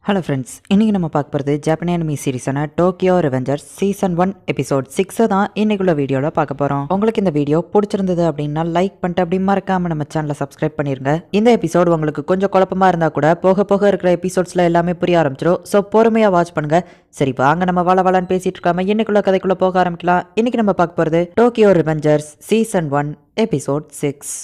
Hello friends, இன்றைக்கி நம்ம பார்க்க போகிறது ஜாப்பனி அனிமி சீரிஸான டோக்கியோ ரெவெஞ்சர்ஸ் சீசன் 1 எபிசோட் 6 தான் இன்னைக்குள்ள வீடியோவில் பார்க்க போகிறோம். உங்களுக்கு இந்த வீடியோ பிடிச்சிருந்தது அப்படின்னா லைக் பண்ணிட்டு அப்படி மறக்காமல் நம்ம சேனலை சப்ஸ்கிரைப் பண்ணிருங்க. இந்த எபிசோட் உங்களுக்கு கொஞ்சம் குழப்பமாக இருந்தால் கூட போக போக இருக்கிற எபிசோட்ஸில் எல்லாமே புரிய ஆரம்பிச்சிடும். ஸோ பொறுமையாக வாட்ச் பண்ணுங்க. சரி வாங்க நம்ம வளன்னு பேசிட்டு இருக்காம இன்னைக்குள்ள கதைக்குள்ளே போக ஆரம்பிக்கலாம். இன்னைக்கு நம்ம பார்க்க போகிறது டோக்கியோ ரெவெஞ்சர்ஸ் சீசன் 1 எபிசோட் 6.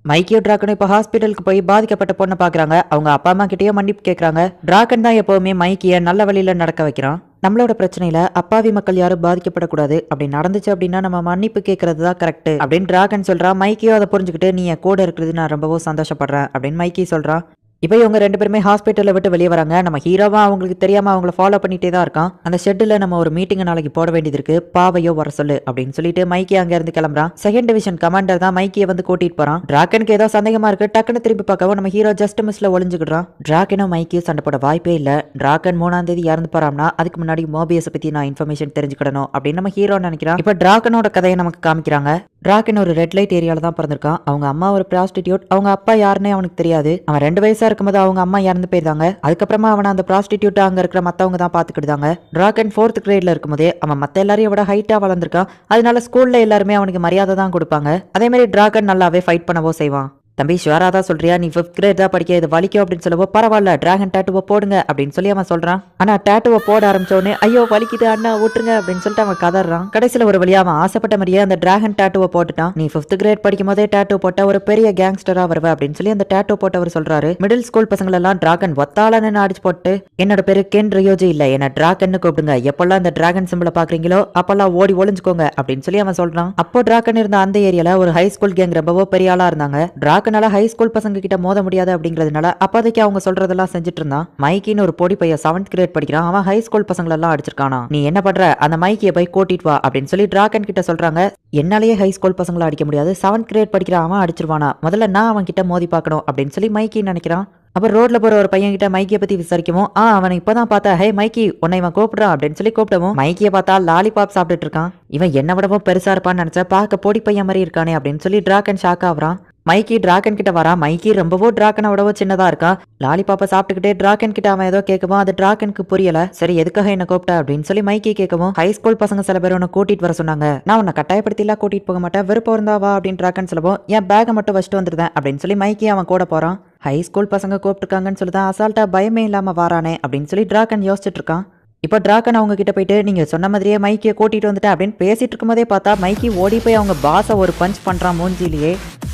மைக்கியோ டிராகனும் இப்போ ஹாஸ்பிட்டலுக்கு போய் பாதிக்கப்பட்ட பொண்ணை பார்க்குறாங்க. அவங்க அப்பா அம்மா கிட்டேயே மன்னிப்பு கேட்குறாங்க. டிராகன் தான் எப்போவுமே மைக்கியை நல்ல வழியில் நடக்க வைக்கிறான். நம்மளோட பிரச்சனையில அப்பாவி மக்கள் யாரும் பாதிக்கப்படக்கூடாது. அப்படி நடந்துச்சு அப்படின்னா நம்ம மன்னிப்பு கேட்கறது தான் கரெக்ட் அப்படின்னு டிராகன் சொல்றா. மைக்கியோ அதை புரிஞ்சுக்கிட்டு நீ என் கூட இருக்கிறது நான் ரொம்பவும் சந்தோஷப்படுறேன் அப்படின்னு மைக்கி சொல்றான். இப்போ இவங்க ரெண்டு பேருமே ஹாஸ்பிட்டலை விட்டு வெளியே வராங்க. நம்ம ஹீரோவா அவங்களுக்கு தெரியாம அவங்கள ஃபாலோ பண்ணிட்டே தான் இருக்கான். அந்த ஷெட்டில் நம்ம ஒரு மீட்டிங் நாளைக்கு போட வேண்டியது இருக்கு, பாவையோ வர சொல்லு அப்படின்னு சொல்லிட்டு மைக்கி அங்க இருந்து கிளம்புறான். செகண்ட் டிவிஷன் கமாண்டர் தான் மைக்கியை வந்து கூட்டிட்டு போறான். டிராகனுக்கு ஏதோ சந்தேகமா இருக்கு. டக்குன்னு திரும்பி பார்க்கவும் நம்ம ஹீரோ ஜஸ்ட் மிஸ்ல ஒளிஞ்சுக்கிட்டான். டிராகனும் மைக்கியும் சண்டை போட வாய்ப்பே இல்ல. டிராகன் 3ஆம் தேதி இறந்து போறாம்னா அதுக்கு முன்னாடி மோபியஸை பத்தி நான் இன்ஃபர்மேஷன் தெரிஞ்சுக்கிடணும் அப்படின்னு நம்ம ஹீரோ நினைக்கிறான். இப்போ டிராகனோட கதையை நமக்கு காமிக்கிறாங்க. டிராகன் ஒரு ரெட் லைட் ஏரியால தான் பிறந்திருக்கான். அவங்க அம்மா ஒரு ப்ராஸ்டிடியூட். அவங்க அப்பா யாருன்னே அவனுக்கு தெரியாது. அவன் 2 வயசா இருக்கும்போது அவங்க அம்மா இறந்து போயிருந்தாங்க. அதுக்கப்புறமா அவனை அந்த ப்ராஸ்டிடியூட் அங்க இருக்கிற மத்தவங்க தான் பாத்துக்கிட்டாங்க. டிராகன் 4th கிரேட்ல இருக்கும்போதே அவன் மத்த எல்லாரையும் விட ஹைட்டா வளர்ந்துருக்கான். அதனால ஸ்கூல்ல எல்லாருமே அவனுக்கு மரியாதை தான் கொடுப்பாங்க. அதே மாதிரி டிராகன் நல்லாவே ஃபைட் பண்ணவோ செய்வான். தம்பி ஷுவரா தான் சொல்றியா? நீ 5th கிரேட் தான் படிக்க, இது வலிக்கும் அப்படின்னு சொல்லவோ பரவாயில்ல டிராகன் டேட்டுவை போடுங்க அப்படின்னு சொல்லி அவன் சொல்றான். ஆனா டேட்டுவை போட ஆரம்பிச்சோடனே ஐயோ வலிக்குது அண்ணா விட்டுருங்க அப்படின்னு சொல்லிட்டு அவன் கதறான். கடைசியில ஒரு வழியா அவன் ஆசைப்பட்ட மாதிரியே அந்த டிராகன் டேட்டுவை போட்டுட்டான். நீ 5th கிரேட் படிக்கும் போதே டேட்டு போட்ட ஒரு பெரிய கேங்ஸ்டரா வருவ அப்படின்னு சொல்லி அந்த டேட்டு போட்டவர் சொல்றாரு. மிடில் ஸ்கூல் பசங்க எல்லாம் டிராகன் ஒத்தாளன்னு அடிச்சு போட்டு என்னோட பேரு கென் ரியோஜி இல்ல, என்ன டிராகன் கூப்பிடுங்க, எப்பெல்லாம் இந்த டிராகன் சிம்பிளை பாக்குறீங்களோ அப்பெல்லாம் ஓடி ஒளிஞ்சுக்கோங்க அப்படின்னு சொல்லி அவன் சொல்றான். அப்போ டிராகன் இருந்த அந்த ஏரியால ஒரு ஹை ஸ்கூல் கேங் ரொம்பவோ பெரிய ஆளா இருந்தாங்க. டிராகனால ஹை ஸ்கூல் பசங்க கிட்ட மோத முடியாது அப்படிங்கிறதுனால அப்போதைக்கு அவங்க சொல்றதெல்லாம் செஞ்சுட்டு இருந்தான். மைக்கின்னு ஒரு பொடி பையன் 7th கிரேட் படிக்கிறான். அவன் ஹை ஸ்கூல் பசங்க எல்லாம் அடிச்சிருக்கானா. நீ என்ன பண்ற, அந்த மைக்கியை போய் கூட்டிட்டு வா அப்படின்னு சொல்லி டிராகன் கிட்ட சொல்றாங்க. என்னாலேயே ஹை ஸ்கூல் பசங்களை அடிக்க முடியாது, 7th கிரேட் படிக்கிற அவன் அடிச்சிருவானா, முதல்ல நான் அவன் கிட்ட மோதி பார்க்கணும் அப்படின்னு சொல்லி மைக்கி நினைக்கிறான். அப்புறம் ரோட்ல போற ஒரு பையன் கிட்ட மைக்கிய பத்தி விசாரிக்கவும் அவனை இப்பதான் பார்த்தா, ஹே மைக்கி உன்னை இவன் கூப்பிடுறான் அப்படின்னு சொல்லி கூப்பிட்டவும் மைக்கிய பார்த்தா லாலிபாப் சாப்பிட்டுட்டு இருக்கான். இவன் என்ன விடவும் பெருசா இருப்பான்னு நினைச்சா பார்க்க பொடி பையன் மாதிரி இருக்கானே அப்படின்னு சொல்லி டிராகன் ஷாக் ஆகுறான். மைக்கி டிராகன் கிட்ட வரா. மைக்கி ரொம்பவோ டிராகனை விடவோ சின்னதா இருக்கான். லாலிபாப்பை சாப்பிட்டுக்கிட்டே டிராகன் கிட்ட அவன் ஏதோ கேட்கவும் அது டிராகனுக்கு புரியல. சரி எதுக்காக என்ன கூப்பிட்ட அப்படின்னு சொல்லி மைக்கி கேட்கவும் ஹை ஸ்கூல் பசங்க சில பேர் உன்னை கூட்டிட்டு வர சொன்னாங்க, நான் உன்னை கட்டாயப்படுத்தி எல்லாம் கூட்டிட்டு போக மாட்டேன், விருப்பம் இருந்தாவா அப்படின்னு டிராகன் சொல்லவும் என் பேகை மட்டும் வச்சுட்டு வந்துருந்தேன் அப்படின்னு சொல்லி மைக்கி அவன் கூட போறான். ஹை ஸ்கூல் பசங்க கூப்பிட்டுருக்காங்கன்னு சொல்லிதான் அசால்ட்டா பயமே இல்லாம வாரானே அப்படின்னு சொல்லி டிராகன் யோசிச்சுட்டு இருக்கான். இப்போ டிராகன் அவங்க கிட்ட போயிட்டு நீங்க சொன்ன மாதிரியே மைக்கியை கூட்டிட்டு வந்துட்டேன் அப்படின்னு பேசிட்டு இருக்கும்போதே பார்த்தா மைக்கி ஓடி போய் அவங்க பாஸை ஒரு பஞ்ச் பண்றான். மூஞ்சிலேயே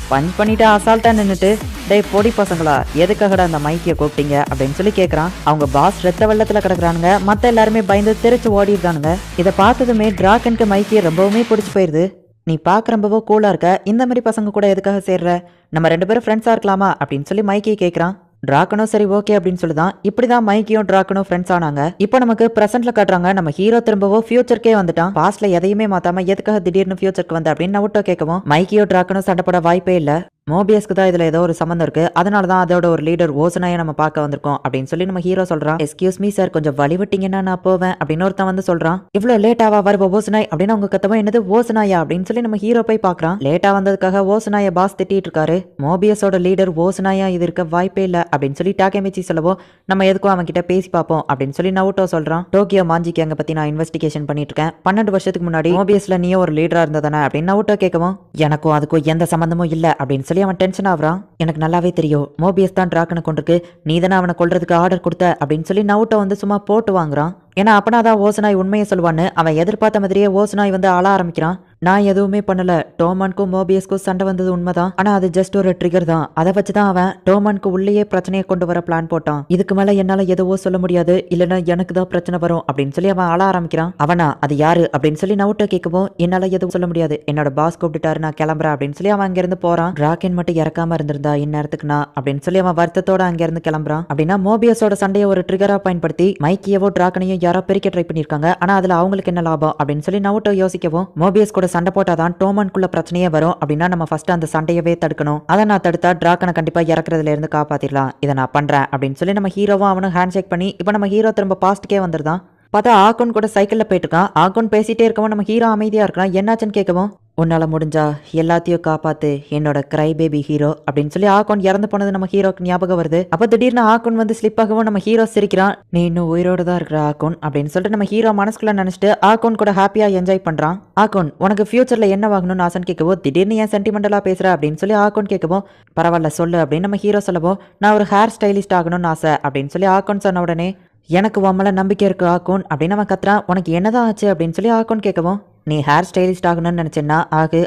பஞ்ச் பண்ணிட்டு அசால்ட்டா நின்றுட்டு, டே பொடி பசங்களா எதுக்காகடா அந்த மைக்கியை கூப்பிட்டீங்க அப்படின்னு சொல்லி கேட்கறான். அவங்க பாஸ் ரத்த வெள்ளத்துல கிடக்குறானுங்க. மத்த எல்லாருமே பயந்து தெரிச்சு ஓடிடுறானுங்க. இதை பார்த்ததுமே டிராகனுக்கு மைக்கியை ரொம்பவுமே பிடிச்சி போயிருது. நீ பார்க்க ரொம்பவோ கூலா இருக்க, இந்த மாதிரி பசங்க கூட எதுக்காக சேர்ற, நம்ம 2 பேரும் ஃப்ரெண்ட்ஸா இருக்கலாமா அப்படின்னு சொல்லி மைக்கி கேட்கறான். டிராகனும் சரி ஓகே அப்படின்னு சொல்லுதான். இப்படிதான் மைக்கியும் டிராகனும் ஃப்ரெண்ட்ஸ் ஆனாங்க. இப்போ நமக்கு பிரசன்ட்ல காட்டுறாங்க. நம்ம ஹீரோ திரும்பவோ ஃபியூச்சருக்கே வந்துட்டான். பாஸ்ட்ல எதையுமே மாத்தாம எதுக்காக திடீர்னு ஃபியூச்சருக்கு வந்த அப்படின்னு நவுட்டோ கேட்கவும் மைக்கியோ டிராகனும் சண்டை போட வாய்ப்பே இல்ல. மோபியஸ்க்கு தான் இதுல ஏதோ ஒரு சம்பந்தம் இருக்கு, அதனாலதான் அதோட ஒரு லீடர் ஓசனாயை நம்ம பார்க்க வந்திருக்கோம் அப்படின்னு சொல்லி நம்ம ஹீரோ சொல்றான். எஸ்கியூஸ் மீ சார், கொஞ்சம் வழி விட்டீங்கன்னா நான் போவேன் அப்படின்னு ஒருத்தன் வந்து சொல்றான். இவ்வளவு லேட்டாவா வருவ ஓசனாய் அப்படின்னு அவங்க கத்தவும் என்னது ஓசனாயா அப்படின்னு சொல்லி நம்ம ஹீரோ போய் பாக்குறான். லேட்டா வந்ததுக்காக ஓசனாய பாஸ் திட்டிட்டு இருக்காரு. மோபியஸோட லீடர் ஓசனாயா இது இருக்க வாய்ப்பே இல்ல அப்படின்னு சொல்லி டாகேமிச்சி சொல்லவோ நம்ம எதுக்கும் அவன் கிட்ட பேசி பார்ப்போம் அப்படின்னு சொல்லி நவுட்டோ சொல்றான். டோக்கியோ மாஞ்சிக்கு அங்க பத்தி நான் இன்வெஸ்டிகேஷன் பண்ணிட்டு இருக்கேன். 12 வருஷத்துக்கு முன்னாடி மோபியஸ்ல நீயும் ஒரு லீடரா இருந்ததானே அப்படின்னு நவுட்டோ கேட்கவும் எனக்கும் அதுக்கும் எந்த சம்பந்தமும் இல்ல அப்படின்னு சொல்லி அவன் டென்ஷன் ஆகுறான். எனக்கு நல்லாவே தெரியும் மோபியஸ் தான் டிராகனை கொண்டிருக்கு, நீ தானே அவனை கொல்றதுக்கு ஆர்டர் கொடுத்த அப்படின்னு சொல்லி நவுட்டோ வந்து சும்மா போட்டு வாங்குறான். ஏன்னா அப்பனாதான் ஓசனாய் உண்மையை சொல்லுவான்னு அவன் எதிர்பார்த்த மாதிரியே ஓசனாய் வந்து அழ ஆரம்பிக்கிறான். நான் எதுவுமே பண்ணல, டோமனுக்கும் மோபியஸ்க்கும் சண்டை வந்தது உண்மைதான், ஆனா அது ஜஸ்ட் ஒரு ட்ரிகர் தான். அதை வச்சுதான் அவன் டோமனுக்கு உள்ளேயே பிரச்சனையை கொண்டு வர பிளான் போட்டான். இதுக்கு மேல என்னால எதுவோ சொல்ல முடியாது, இல்லைன்னா எனக்கு தான் பிரச்சனை வரும் அப்படின்னு சொல்லி அவன் அழ ஆரம்பிக்கிறான். அவனா அது யாரு அப்படின்னு சொல்லி நவுட்டோ கேட்கவும் என்னால எதுவும் சொல்ல முடியாது, என்னோட பாஸ் கூப்பிட்டுட்டாரு, நான் கிளம்புறேன் அப்படின்னு சொல்லி அவன் அங்கிருந்து போறான். டிராகன் மட்டும் இறக்காம இருந்திருந்தா இந்நேரத்துக்கு நான் அப்படின்னு சொல்லி அவன் வருத்தத்தோட அங்கிருந்து கிளம்புறான். அப்படின்னா மோபியஸோட சண்டையை ஒரு ட்ரிகரா பயன்படுத்தி மைக்கியவோ டிராகனையும் யாரோ பிரிக்க ட்ரை பண்ணிருக்காங்க. ஆனா அதுல அவங்களுக்கு என்ன லாபம் அப்படின்னு சொல்லி நவுட்டோ யோசிக்கவும் டோபியஸ் கூட சண்டை போட்டாதான் டோமனுக்குள்ள பிரச்சனையே வரும். அப்படின்னா நம்ம ஃபர்ஸ்ட் அந்த சண்டையவே தடுக்கணும். அதை நான் தடுத்தா டிராகனை கண்டிப்பா இறக்குறதுல இருந்து காப்பாத்திடலாம். இதை நான் பண்றேன் அப்படின்னு சொல்லி நம்ம ஹீரோவும் அவனும் ஹேண்ட் ஷேக் பண்ணி இப்போ நம்ம ஹீரோ திரும்ப பாஸ்ட்கே வந்துருதான். பார்த்தா ஆகோன் கூட சைக்கிளில் போயிட்டு இருக்கான். ஆகோன் பேசிட்டே இருக்கவும் நம்ம ஹீரோ அமைதியாக இருக்கிறான். என்னாச்சுன்னு கேட்கவும், உன்னால முடிஞ்சா எல்லாத்தையும் காப்பாத்து என்னோட கிரை பேபி ஹீரோ அப்படின்னு சொல்லி ஆகோன் இறந்து போனது நம்ம ஹீரோக்கு ஞாபகம் வருது. அப்போ திடீர்னு ஆகோன் வந்து ஸ்லிப் ஆகவும் நம்ம ஹீரோ சிரிக்கிறான். நீ இன்னும் உயிரோட தான் இருக்கிற ஆகோன் அப்படின்னு சொல்லிட்டு நம்ம ஹீரோ மனசுக்குள்ள நினைச்சிட்டு ஆகோன் கூட ஹாப்பியா என்ஜாய் பண்றான். ஆகோன் உனக்கு ஃபியூச்சர்ல என்ன வாங்கணும்னு ஆசைன்னு கேட்கவும், திடீர்னு ஏன் சென்டிமெண்டலா பேசுற அப்படின்னு சொல்லி ஆகோன் கேட்கவும், பரவாயில்ல சொல்லு அப்படின்னு நம்ம ஹீரோ சொல்லவும், நான் ஒரு ஹேர் ஸ்டைலிஸ்ட் ஆகணும்னு ஆசை அப்படின்னு சொல்லி ஆகோன் சொன்ன உடனே, எனக்கு உம்மல நம்பிக்கை இருக்கு ஆகோன் அப்படின்னு அவன் கத்துறான். உனக்கு என்னதான் ஆச்சு அப்படின்னு சொல்லி ஆகோன் கேட்கவும், நீ ஹேர் ஸ்டைலிஸ்ட் ஆகணும்னு நினச்சேன்னா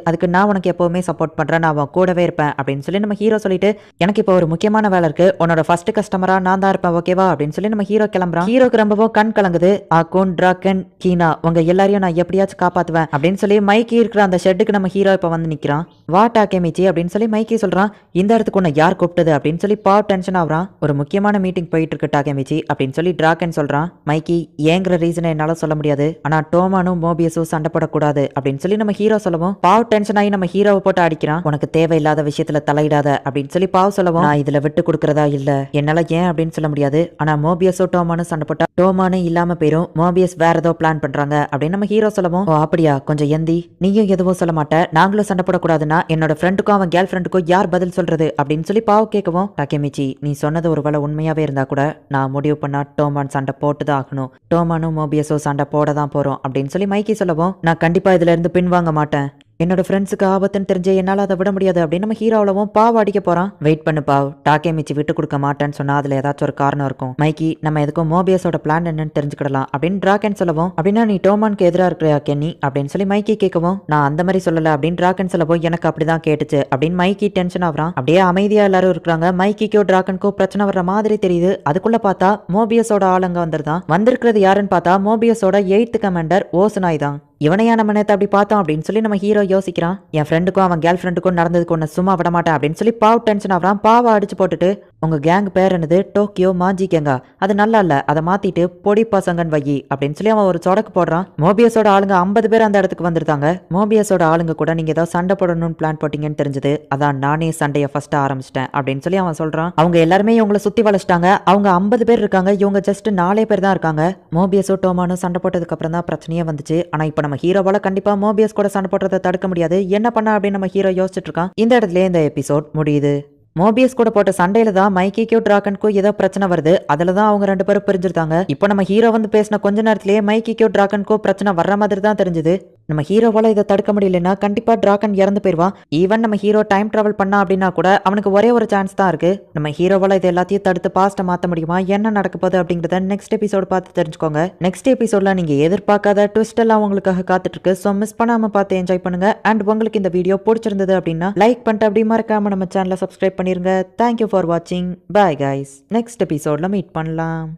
அதுக்கு நான் உனக்கு எப்போவுமே சப்போர்ட் பண்ணுறேன், நான் அவன் கூடவே இருப்பேன் அப்படின்னு சொல்லி நம்ம ஹீரோ சொல்லிட்டு, எனக்கு இப்போ ஒரு முக்கியமான வேலை இருக்கு, உன்னோட ஃபர்ஸ்ட் கஸ்டமராக நான் தான் இருப்பேன் ஓகேவா அப்படின்னு சொல்லி நம்ம ஹீரோ கிளம்புறான். ஹீரோக்கு ரொம்பவும் கண் கலங்குது. ஆகோன், டிராக்கன், கீனா உங்க எல்லாரையும் நான் எப்படியாச்சும் காப்பாற்றுவேன் அப்படின்னு சொல்லி மைக்கி இருக்கிற அந்த ஷெட்டுக்கு நம்ம ஹீரோ இப்போ வந்து நிற்கிறான். வா டாக்கேமிச்சி அப்படின்னு சொல்லி மைக்கி சொல்கிறான். இந்த இடத்துக்கு உன்னை யார் கூப்பிட்டது அப்படின்னு சொல்லி பாவ் டென்ஷன் ஆகுறான். ஒரு முக்கியமான மீட்டிங் போயிட்டு இருக்கு டாக்கேமிச்சி அப்படின்னு சொல்லி டிராக்கன் சொல்கிறான். மைக்கி ஏங்கிற ரீசனை என்னால் சொல்ல முடியாது, ஆனால் டோமானும் மோபியஸும் சண்டை போடக்கூடாது அப்படின்னு சொல்லி நம்ம ஹீரோ சொல்லவும், பாவ் டென்ஷன் ஆகி நம்ம ஹீரோவை போட்டு அடிக்கிறான். உனக்கு தேவையில்லாத விஷயத்துல தலையிடாத அப்படின்னு சொல்லி பாவ் சொல்லவும், நான் இதுல விட்டு கொடுக்கறதா இல்ல, என்னால ஏன் அப்படின்னு சொல்ல முடியாது, ஆனா மோபியஸோ டோமானு சண்டை போட்டா டோமானு இல்லாம போயிரும், மோபியஸ் வேற ஏதோ பிளான் பண்றாங்க அப்படின்னு நம்ம ஹீரோ சொல்லவும், ஓ அப்படியா, கொஞ்சம் எந்தி, நீயும் எதுவும் சொல்ல மாட்டேன், நாங்களும் சண்டை போடக்கூடாதுன்னா என்னோட ஃப்ரெண்டுக்கும் அவன் கேர்ள் ஃப்ரெண்டுக்கும் யார் பதில் சொல்றது அப்படின்னு சொல்லி பாவ் கேட்கவும், டாக்கேமிச்சி நீ சொன்னது ஒரு வேளை உண்மையாவே இருந்தா கூட நான் முடிவு பண்ணா டோமான் சண்டை போட்டுதான் ஆகணும், டோமானும் மோபியஸோ சண்டை போட தான் போறோம் அப்படின்னு சொல்லி மைக்கி சொல்லவும், நான் கண்டிப்பா இதுல இருந்து பின்வாங்க மாட்டேன், என்னோட ஃப்ரெண்ட்ஸுக்கு ஆபத்துன்னு தெரிஞ்சு என்னால் அதை விட முடியாது அப்படின்னு நம்ம ஹீரோவிலவும் பாவ் அடிக்க போறான். வெயிட் பண்ணு பாவ், டாக்கேமிச்சி விட்டு கொடுக்க மாட்டேன்னு சொன்னா அதுல ஏதாச்சும் ஒரு காரணம் இருக்கும், மைக்கி நம்ம எதுக்கும் மோபியஸோட பிளான் என்னன்னு தெரிஞ்சுக்கிடலாம் அப்படின்னு டிராக்கன் சொல்லவும், அப்படின்னா நீ டோமானுக்கு எதிராக இருக்கிற கென்னி அப்படின்னு சொல்லி மைக்கி கேட்கவும், நான் அந்த மாதிரி சொல்லல அப்படின்னு டிராக்கன் சொல்லவும், எனக்கு அப்படிதான் கேட்டுச்சு அப்படின்னு மைக்கி டென்ஷன் ஆகுறான். அப்படியே அமைதியா எல்லாரும் இருக்கிறாங்க. மைக்கிக்கோ டிராக்கனுக்கோ பிரச்சனை வர்ற மாதிரி தெரியுது. அதுக்குள்ள பார்த்தா மோபியஸோட ஆளுங்க வந்துருதான். வந்திருக்கிறது யாருன்னு பார்த்தா மோபியஸோட 8th கமாண்டர் ஓசனாய் தான். இவனையா நம்ம நேற்று அப்படி பார்த்தோம் அப்படின்னு சொல்லி நம்ம ஹீரோ யோசிக்கிறான். என் ஃப்ரெண்டுக்கும் அவன் கேர்ள் ஃப்ரெண்டுக்கும் நடந்ததுக்கு ஒன்று சும்மா விட மாட்டேன் அப்படின்னு சொல்லி பாவ் டென்ஷன் ஆகிறான். பாவை அடிச்சு போட்டுட்டு, உங்க கேங் பேர் என்னது, டோக்கியோ மாஜி கேங்கா, அது நல்லா இல்ல, அதை மாத்திட்டு பொடி பசங்கன் வையி அப்படின்னு சொல்லி அவன் ஒரு சொடக்கு போடுறான். மோபியஸோட ஆளுங்க 50 பேர் அந்த இடத்துக்கு வந்திருந்தாங்க. மோபியஸோட ஆளுங்க கூட நீங்க ஏதாவது சண்டை போடணும்னு பிளான் போட்டீங்கன்னு தெரிஞ்சது, அதான் நானே சண்டையை ஃபர்ஸ்ட் ஆரம்பிச்சிட்டேன் அப்படின்னு சொல்லி அவன் சொல்றான். அவங்க எல்லாருமே இவங்களை சுத்தி வளைச்சிட்டாங்க. அவங்க 50 பேர் இருக்காங்க, இவங்க ஜஸ்ட் 4 பேர் தான் இருக்காங்க. மோபியஸோ டோமானோ சண்டை போட்டதுக்கு அப்புறம் தான் பிரச்சனையே வந்துச்சு. ஆனா இப்ப நம்ம ஹீரோவால கண்டிப்பா மோபியஸ் கூட சண்டை போடுறதை தடுக்க முடியாது, என்ன பண்ண அப்படின்னு நம்ம ஹீரோ யோசிச்சுட்டு இருக்கான். இந்த இடத்துல இந்த எபிசோட் முடியுது. மோபியஸ் கூட போட்ட சண்டையில தான் மைக்கிக்கும் டிராக்கனுக்கும் ஏதோ பிரச்சனை வருது. அதுல தான் அவங்க 2 பேரும் பிரிஞ்சிருந்தாங்க. இப்போ நம்ம ஹீரோ வந்து பேசின கொஞ்ச நேரத்திலேயே மைக்கிக்கும் டிராக்கனுக்கும் பிரச்சனை வர்ற மாதிரி தான் தெரிஞ்சது. நம்ம ஹீரோவால இதை தடுக்க முடியலன்னா கண்டிப்பா டிராக்கன் இறந்து போயிடுவான். ஈவன் நம்ம ஹீரோ டைம் டிராவல் பண்ணா அப்படின்னா கூட அவனுக்கு ஒரே ஒரு சான்ஸ் தான் இருக்கு. நம்ம ஹீரோவால இது எல்லாத்தையும் தடுத்து பாஸ்ட்டை மாற்ற முடியுமா, என்ன நடக்க போகுது அப்படிங்கிறத நெக்ஸ்ட் எபிசோட் பார்த்து தெரிஞ்சுக்கோங்க. நெக்ஸ்ட் எபிசோட்ல நீங்க எதிர்பார்க்காத ட்விஸ்ட் எல்லாம் உங்களுக்காக காத்துட்டு இருக்கு. ஸோ மிஸ் பண்ணாம பார்த்து என்ஜாய் பண்ணுங்க. அண்ட் உங்களுக்கு இந்த வீடியோ பிடிச்சிருந்தது அப்படின்னா லைக் பண்ணிட்டு அப்படி மறக்காம நம்ம சேனலை சப்ஸ்கிரைப் பண்ணிருங்க. தேங்க்யூ ஃபார் வாட்சிங். Bye guys. நெக்ஸ்ட் எபிசோட்ல மீட் பண்ணலாம்.